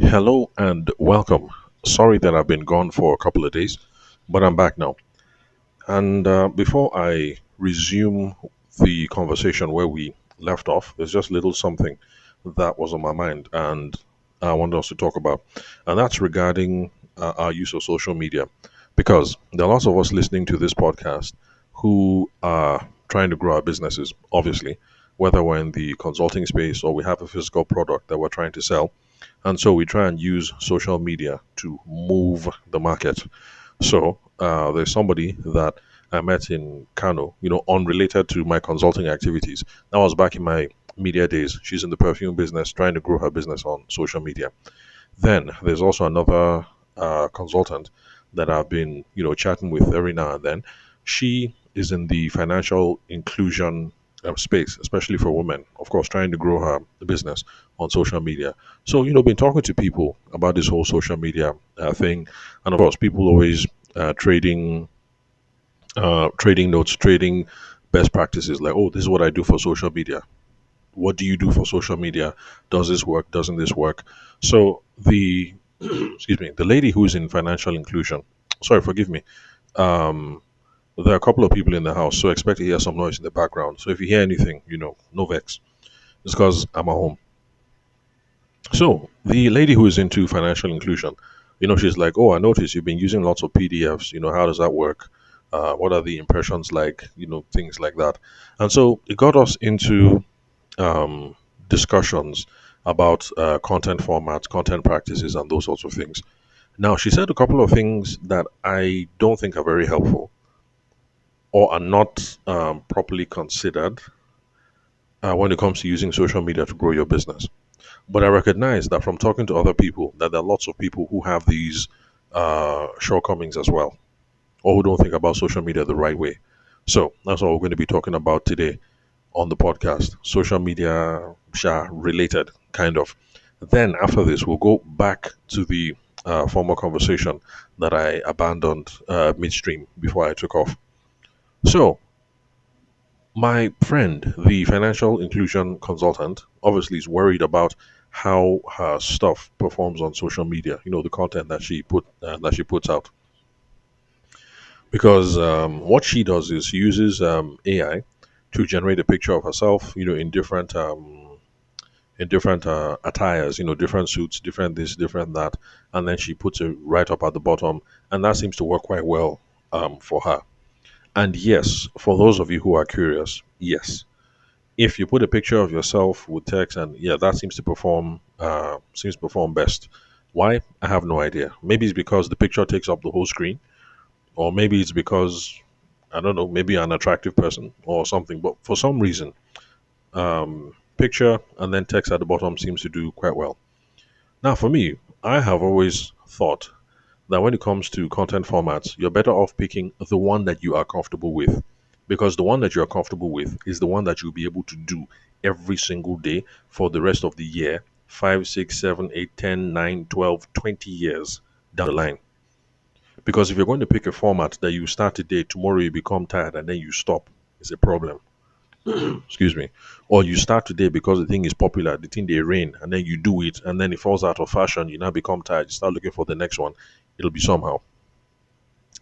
Hello and welcome. Sorry that I've been gone for a couple of days, but I'm back now. And before I resume the conversation where we left off, there's just a little something that was on my mind and I wanted us to talk about. And that's regarding our use of social media. Because there are lots of us listening to this podcast who are trying to grow our businesses, obviously, whether we're in the consulting space or we have a physical product that we're trying to sell. And so we try and use social media to move the market. So there's somebody that I met in Kano, unrelated to my consulting activities. That was back in my media days. She's in the perfume business, trying to grow her business on social media. Then there's also another consultant that I've been, chatting with every now and then. She is in the financial inclusion space, especially for women. Of course, trying to grow her business on social media. So, been talking to people about this whole social media thing, and of course, people always trading notes, trading best practices. Like, oh, this is what I do for social media. What do you do for social media? Does this work? Doesn't this work? So the excuse me, the lady who's in financial inclusion. Sorry, forgive me. Um, there are a couple of people in the house, so expect to hear some noise in the background. So if you hear anything, no vex. It's because I'm at home. So the lady who is into financial inclusion, she's like, "Oh, I noticed you've been using lots of PDFs. How does that work? What are the impressions like? Things like that." And so it got us into discussions about content formats, content practices, and those sorts of things. Now, she said a couple of things that I don't think are very helpful or are not properly considered when it comes to using social media to grow your business. But I recognize that from talking to other people, that there are lots of people who have these shortcomings as well, or who don't think about social media the right way. So that's what we're going to be talking about today on the podcast. Social media related, kind of. Then after this, we'll go back to the former conversation that I abandoned midstream before I took off. So my friend, the financial inclusion consultant, obviously is worried about how her stuff performs on social media. The content that she puts out, because what she does is she uses AI to generate a picture of herself, in different attires, different suits, different this, different that, and then she puts it right up at the bottom, and that seems to work quite well for her. And yes, for those of you who are curious, yes, if you put a picture of yourself with text, and yeah, that seems to perform best. Why? I have no idea. Maybe it's because the picture takes up the whole screen, or maybe it's because I don't know, maybe an attractive person or something. But for some reason, picture and then text at the bottom seems to do quite well. Now, for me, I have always thought that when it comes to content formats, you're better off picking the one that you are comfortable with. Because the one that you're comfortable with is the one that you'll be able to do every single day for the rest of the year 5, 6, 7, 8, 10, 9, 12, 20 years down the line. Because if you're going to pick a format that you start today, tomorrow you become tired and then you stop, it's a problem. Excuse me. Or you start today because the thing is popular, the thing they reign, and then you do it, and then it falls out of fashion. You now become tired. You start looking for the next one. It'll be somehow.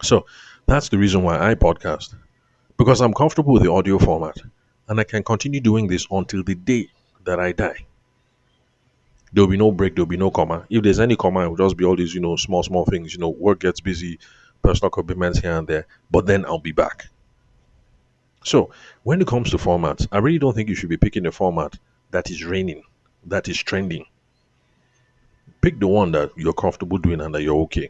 So that's the reason why I podcast, because I'm comfortable with the audio format, and I can continue doing this until the day that I die. There'll be no break. There'll be no comma. If there's any comma, it will just be all these, small, small things. Work gets busy, personal commitments here and there, but then I'll be back. So when it comes to formats, I really don't think you should be picking a format that is reigning, that is trending. Pick the one that you're comfortable doing and that you're okay.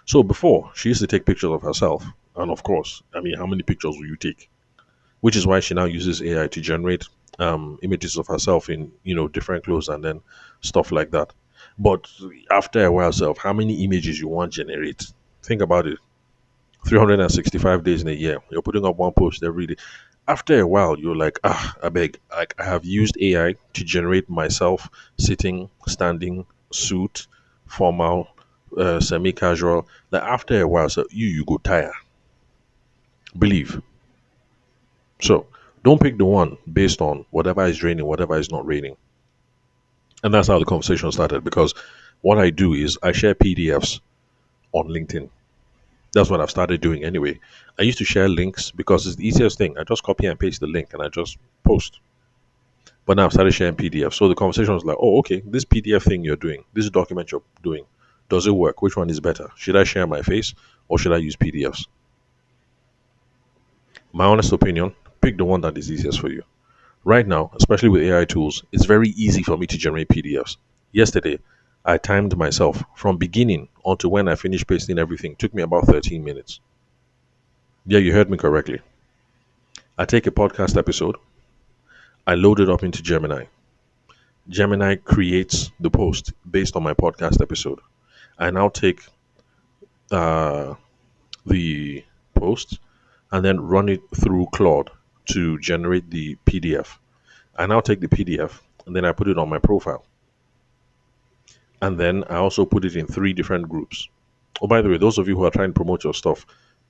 So before, she used to take pictures of herself. And of course, I mean, how many pictures will you take? Which is why she now uses AI to generate images of herself in, different clothes and then stuff like that. But after a while, self, how many images you want generate? Think about it. 365 days in a year. You're putting up one post every day. After a while, you're like, I beg. Like, I have used AI to generate myself sitting, standing, suit, formal, semi-casual. Like after a while, so you go tire. Believe. So don't pick the one based on whatever is raining, whatever is not raining. And that's how the conversation started because what I do is I share PDFs on LinkedIn. That's what I've started doing anyway. I used to share links because it's the easiest thing. I just copy and paste the link and I just post. But now I've started sharing PDFs. So the conversation was like, oh, okay, this PDF thing you're doing, this document you're doing, does it work? Which one is better? Should I share my face or should I use PDFs? My honest opinion, pick the one that is easiest for you. Right now, especially with AI tools, it's very easy for me to generate PDFs. Yesterday, I timed myself from beginning onto when I finished pasting everything. It took me about 13 minutes. Yeah, you heard me correctly. I take a podcast episode, I load it up into Gemini. Gemini creates the post based on my podcast episode. I now take uh, the post and then run it through Claude to generate the PDF. I now take the PDF and then I put it on my profile. And then I also put it in 3 different groups. Oh, by the way, those of you who are trying to promote your stuff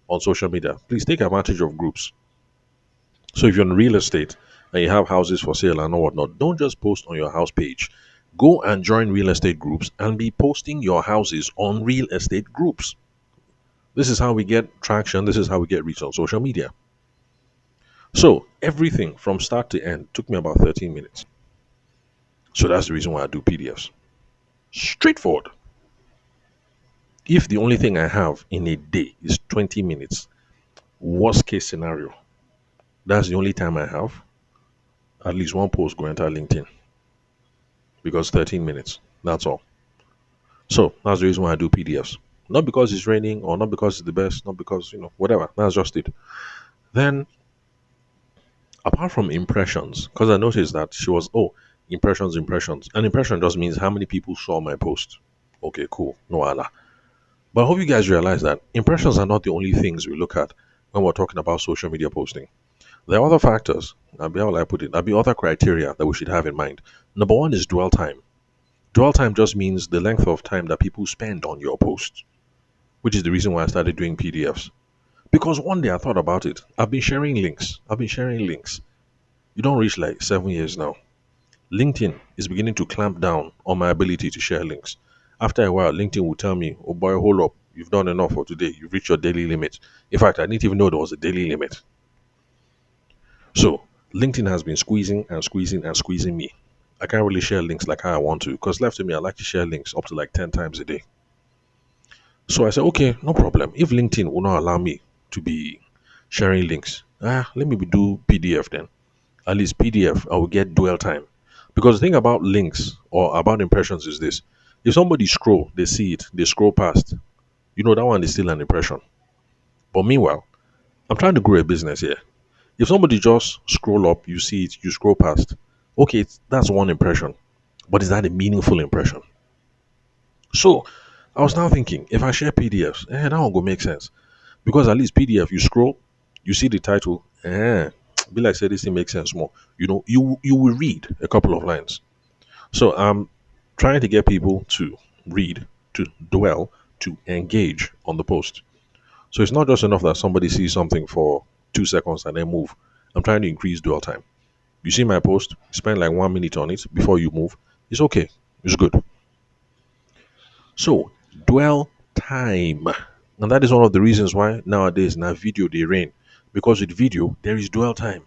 on social media, please take advantage of groups. So if you're in real estate and you have houses for sale and whatnot, don't just post on your house page. Go and join real estate groups and be posting your houses on real estate groups. This is how we get traction. This is how we get reach on social media. So everything from start to end took me about 13 minutes. So that's the reason why I do PDFs. Straightforward. If the only thing I have in a day is 20 minutes, worst case scenario, that's the only time I have, at least one post go enter LinkedIn because 13 minutes, that's all. So that's the reason why I do PDFs. Not because it's raining or not because it's the best, not because, whatever. That's just it. Then, apart from impressions, because I noticed that she was, oh, impressions, impressions. An impression just means how many people saw my post. Okay, cool. No Allah. But I hope you guys realize that impressions are not the only things we look at when we're talking about social media posting. There are other factors, how will I put it? There'll be other criteria that we should have in mind. Number one is dwell time. Dwell time just means the length of time that people spend on your post, which is the reason why I started doing PDFs. Because one day I thought about it. I've been sharing links. You don't reach like 7 years now. LinkedIn is beginning to clamp down on my ability to share links. After a while, LinkedIn will tell me, oh boy, hold up. You've done enough for today. You've reached your daily limit. In fact, I didn't even know there was a daily limit. So LinkedIn has been squeezing and squeezing and squeezing me. I can't really share links like how I want to because left to me, I like to share links up to like 10 times a day. So I said, okay, no problem. If LinkedIn will not allow me to be sharing links, let me do PDF then. At least PDF, I will get dwell time. Because the thing about links or about impressions is this. If somebody scroll, they see it, they scroll past, that one is still an impression. But meanwhile, I'm trying to grow a business here. If somebody just scroll up, you see it, you scroll past, okay, that's one impression. But is that a meaningful impression? So I was now thinking, if I share PDFs, that one go make sense. Because at least PDF, you scroll, you see the title, be like say this thing makes sense more. You will read a couple of lines. So I'm trying to get people to read, to dwell, to engage on the post. So it's not just enough that somebody sees something for 2 seconds and then move. I'm trying to increase dwell time. You see my post, spend like 1 minute on it before you move. It's okay. It's good. So dwell time. And that is one of the reasons why nowadays now video they reign. Because with video, there is dwell time.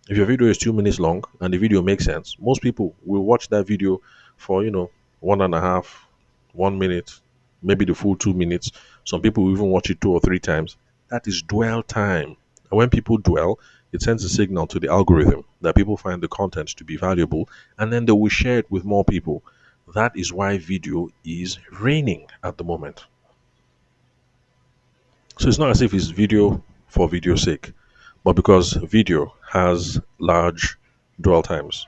If your video is 2 minutes long and the video makes sense, most people will watch that video for, 1.5, 1 minute, maybe the full 2 minutes. Some people will even watch it 2 or 3 times. That is dwell time. And when people dwell, it sends a signal to the algorithm that people find the content to be valuable and then they will share it with more people. That is why video is reigning at the moment. So it's not as if it's video for video's sake, but because video has large dwell times,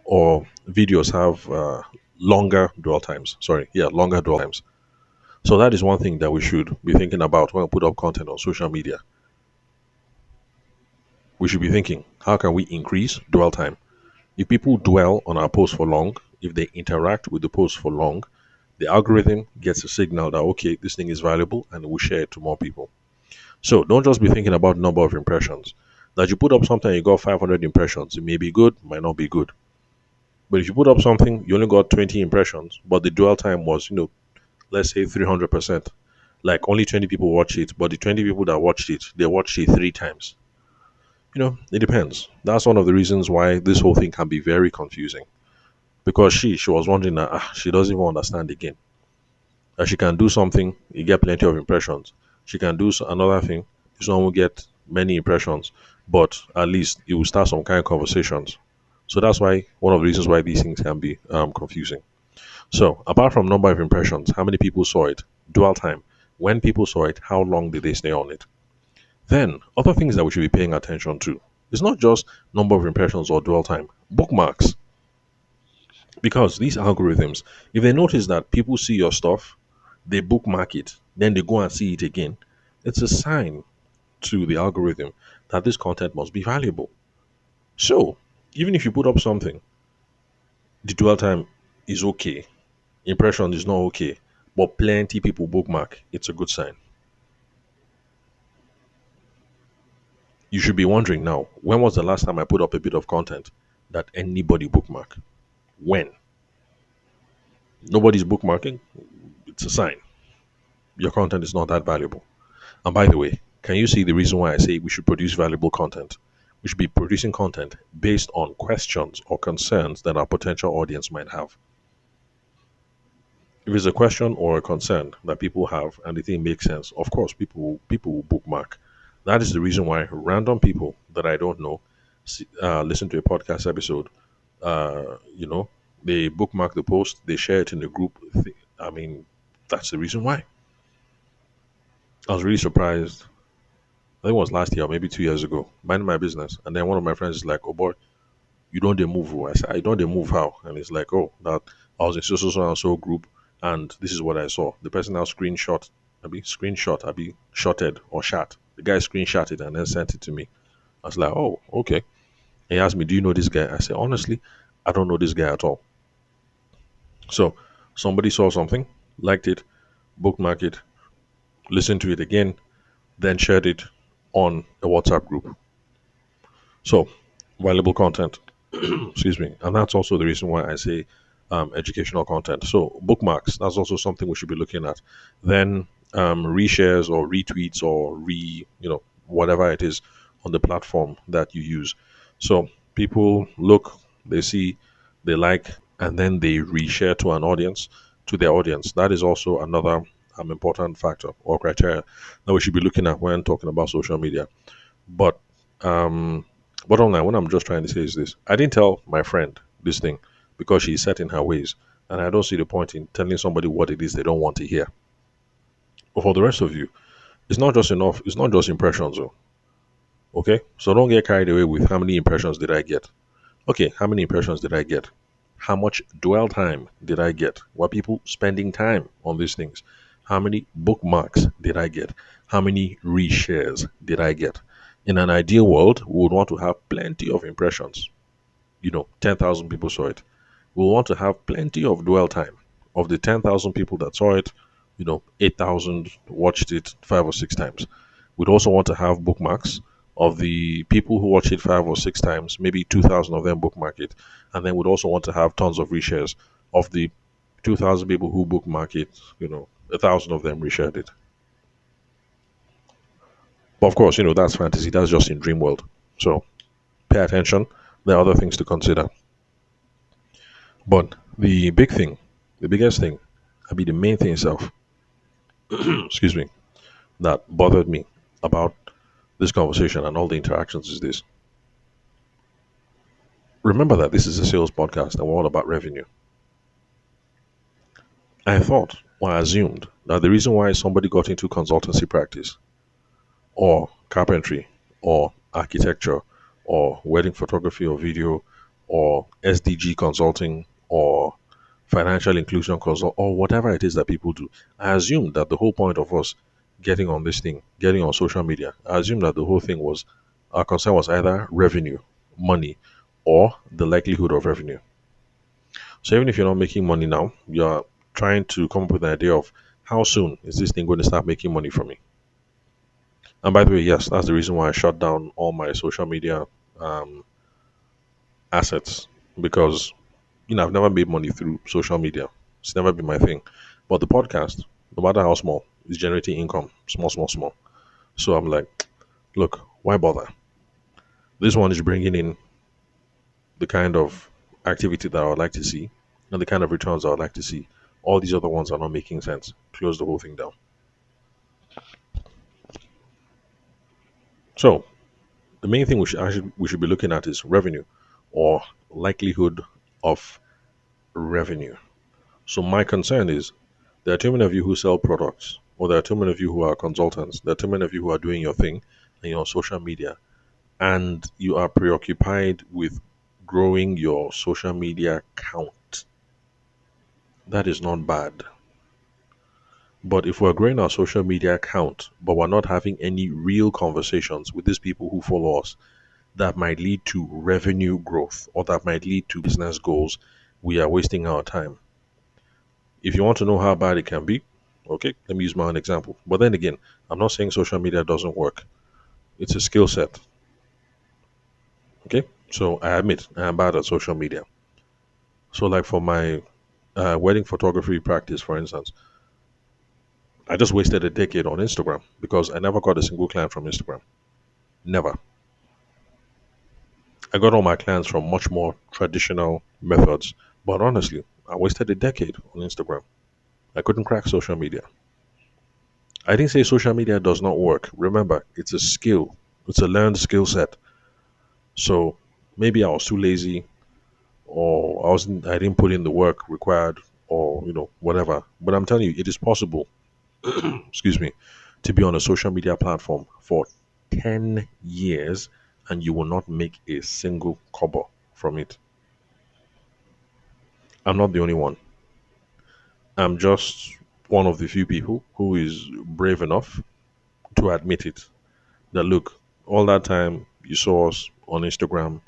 or videos have longer dwell times. Longer dwell times. So that is one thing that we should be thinking about when we put up content on social media. We should be thinking, how can we increase dwell time? If people dwell on our post for long, if they interact with the post for long, the algorithm gets a signal that, okay, this thing is valuable and it will share it to more people. So don't just be thinking about number of impressions. That you put up something, you got 500 impressions. It may be good, might not be good. But if you put up something, you only got 20 impressions, but the dwell time was, let's say 300%. Like only 20 people watch it, but the 20 people that watched it, they watched it three times. It depends. That's one of the reasons why this whole thing can be very confusing. Because she was wondering that she doesn't even understand again. That she can do something, you get plenty of impressions. She can do another thing, this one will get many impressions, but at least it will start some kind of conversations. So that's why one of the reasons why these things can be confusing. So apart from number of impressions, how many people saw it, dwell time, when people saw it, how long did they stay on it? Then other things that we should be paying attention to. It's not just number of impressions or dwell time, bookmarks. Because these algorithms, if they notice that people see your stuff, they bookmark it, then they go and see it again, it's a sign to the algorithm that this content must be valuable. So, even if you put up something, the dwell time is okay, impression is not okay, but plenty people bookmark, it's a good sign. You should be wondering now, when was the last time I put up a bit of content that anybody bookmark? When? Nobody's bookmarking, it's a sign your content is not that valuable. And by the way, can you see the reason why I say we should produce valuable content? We should be producing content based on questions or concerns that our potential audience might have. If it's a question or a concern that people have and they think makes sense, of course, people will bookmark. That is the reason why random people that I don't know listen to a podcast episode. You know, they bookmark the post, they share it in the group. I mean, that's the reason why. I was really surprised. I think it was last year or maybe 2 years ago, minding my business. And then one of my friends is like, "Oh boy, you don't they move." Oh." I said, "I don't they move how?" And it's like, "Oh, that I was in so and so group and this is what I saw." The person now I be shotted or shot. The guy screenshotted and then sent it to me. I was like, "Oh, okay." He asked me, "Do you know this guy?" I said, "Honestly, I don't know this guy at all." So somebody saw something, liked it, bookmarked it, listened to it again, then shared it on a WhatsApp group. So, valuable content. Excuse me. And that's also the reason why I say educational content. So, bookmarks, that's also something we should be looking at. Then, reshares or retweets or whatever it is on the platform that you use. So, people look, they see, they like, and then they reshare to their audience. That is also another important factor or criteria that we should be looking at when talking about social media. But um, bottom line, what I'm just trying to say is this: I didn't tell my friend this thing because she's set in her ways, and I don't see the point in telling somebody what it is they don't want to hear. But for the rest of you, it's not just enough. It's not just impressions, though. Okay, so don't get carried away with how many impressions did I get. Okay, how many impressions did I get? How much dwell time did I get? Were people spending time on these things? How many bookmarks did I get? How many reshares did I get? In an ideal world, we would want to have plenty of impressions. 10,000 people saw it. We want to have plenty of dwell time. Of the 10,000 people that saw it, 8,000 watched it five or six times. We'd also want to have bookmarks. Of the people who watch it five or six times, maybe 2,000 of them bookmark it. And then we'd also want to have tons of reshares. Of the 2,000 people who bookmark it, 1,000 of them reshared it. But of course, that's fantasy. That's just in dream world. So pay attention. There are other things to consider. But the big thing, the biggest thing, I mean the main thing itself, excuse me, that bothered me about this conversation and all the interactions is this. Remember that this is a sales podcast and we're all about revenue. I thought or I assumed that the reason why somebody got into consultancy practice or carpentry or architecture or wedding photography or video or SDG consulting or financial inclusion consult or whatever it is that people do. I assume that the whole point of us getting on this thing, getting on social media, I assume that the whole thing was our concern was either revenue, money, or the likelihood of revenue. So even if you're not making money now, you're trying to come up with an idea of how soon is this thing going to start making money for me. And by the way, yes, that's the reason why I shut down all my social media um, assets because I've never made money through social media. It's never been my thing. But the podcast, no matter how small, is generating income, small, small, small. So I'm like, look, why bother? This one is bringing in the kind of activity that I would like to see and the kind of returns I would like to see. All these other ones are not making sense. Close the whole thing down. So the main thing we should be looking at is revenue or likelihood of revenue. So my concern is there are too many of you who sell products, or there are too many of you who are consultants, there are too many of you who are doing your thing and you're on social media, and you are preoccupied with growing your social media count. That is not bad. But if we're growing our social media account, but we're not having any real conversations with these people who follow us, that might lead to revenue growth or that might lead to business goals, we are wasting our time. If you want to know how bad it can be, okay, let me use my own example. But then again, I'm not saying social media doesn't work. It's a skill set. Okay, so I admit I am bad at social media. So, like for my wedding photography practice, for instance, I just wasted a decade on Instagram because I never got a single client from Instagram. Never. I got all my clients from much more traditional methods. But honestly, I wasted a decade on Instagram. I couldn't crack social media. I didn't say social media does not work. Remember, it's a skill. It's a learned skill set. So maybe I was too lazy or I didn't put in the work required or whatever. But I'm telling you, it is possible, excuse me, to be on a social media platform for 10 years and you will not make a single kobo from it. I'm not the only one. I'm just one of the few people who is brave enough to admit it. That look, all that time you saw us on Instagram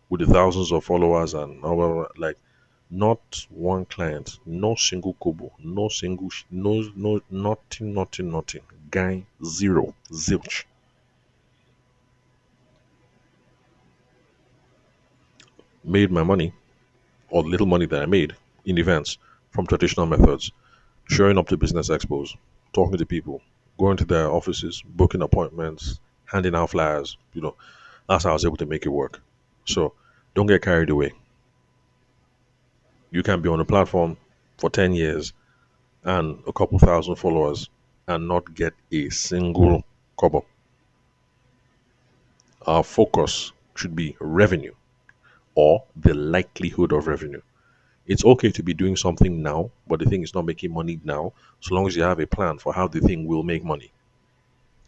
with the thousands of followers and blah, blah, blah, like not one client, no single kobo, no single, no, nothing, nothing, nothing. Guy, zero, zilch. Made my money, or the little money that I made in events from traditional methods, showing up to business expos, talking to people, going to their offices, booking appointments, handing out flyers. That's how I was able to make it work. So don't get carried away. You can be on a platform for 10 years and a couple thousand followers and not get a single kobo. Our focus should be revenue or the likelihood of revenue. It's okay to be doing something now, but the thing is not making money now, so long as you have a plan for how the thing will make money.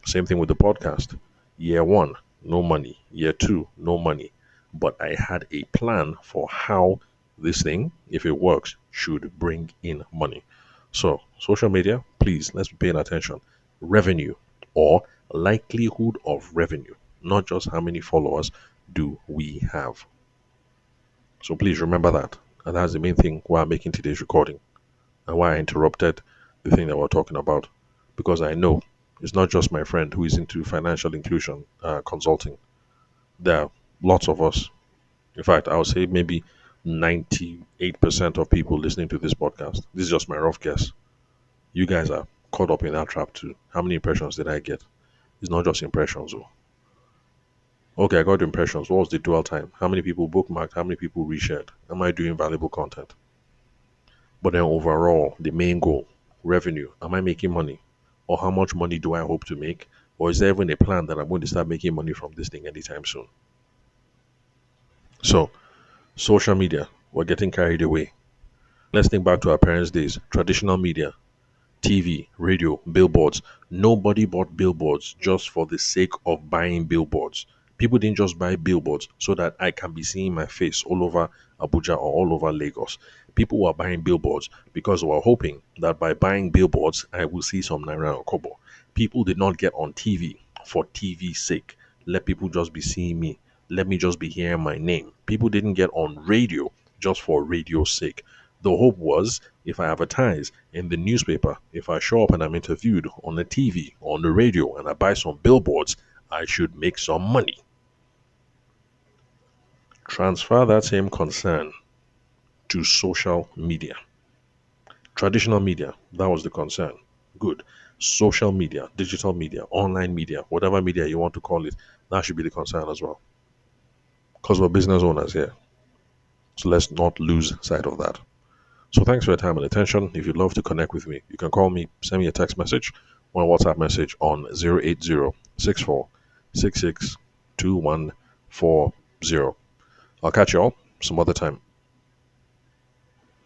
Same thing with the podcast. Year one, no money. Year two, no money. But I had a plan for how this thing, if it works, should bring in money. So, social media, please, let's be paying attention. Revenue or likelihood of revenue, not just how many followers do we have. So, please remember that. And that's the main thing why I'm making today's recording and why I interrupted the thing that we're talking about. Because I know it's not just my friend who is into financial inclusion consulting. There are lots of us. In fact, I would say maybe 98% of people listening to this podcast. This is just my rough guess. You guys are caught up in that trap too. How many impressions did I get? It's not just impressions. Oh. Okay, I got impressions. What was the dwell time? How many people bookmarked? How many people reshared? Am I doing valuable content? But then overall, the main goal, revenue. Am I making money? Or how much money do I hope to make? Or is there even a plan that I'm going to start making money from this thing anytime soon? So, social media, we're getting carried away. Let's think back to our parents' days. Traditional media, TV, radio, billboards. Nobody bought billboards just for the sake of buying billboards. People didn't just buy billboards so that I can be seeing my face all over Abuja or all over Lagos. People were buying billboards because they were hoping that by buying billboards, I will see some Naira or Kobo. People did not get on TV for TV's sake. Let people just be seeing me. Let me just be hearing my name. People didn't get on radio just for radio's sake. The hope was if I advertise in the newspaper, if I show up and I'm interviewed on the TV, on the radio, and I buy some billboards, I should make some money. Transfer that same concern to social media. Traditional media, that was the concern. Good. Social media, digital media, online media, whatever media you want to call it, that should be the concern as well. Because we're business owners here. So let's not lose sight of that. So thanks for your time and attention. If you'd love to connect with me, you can call me, send me a text message or a WhatsApp message on 080 I'll catch you all some other time.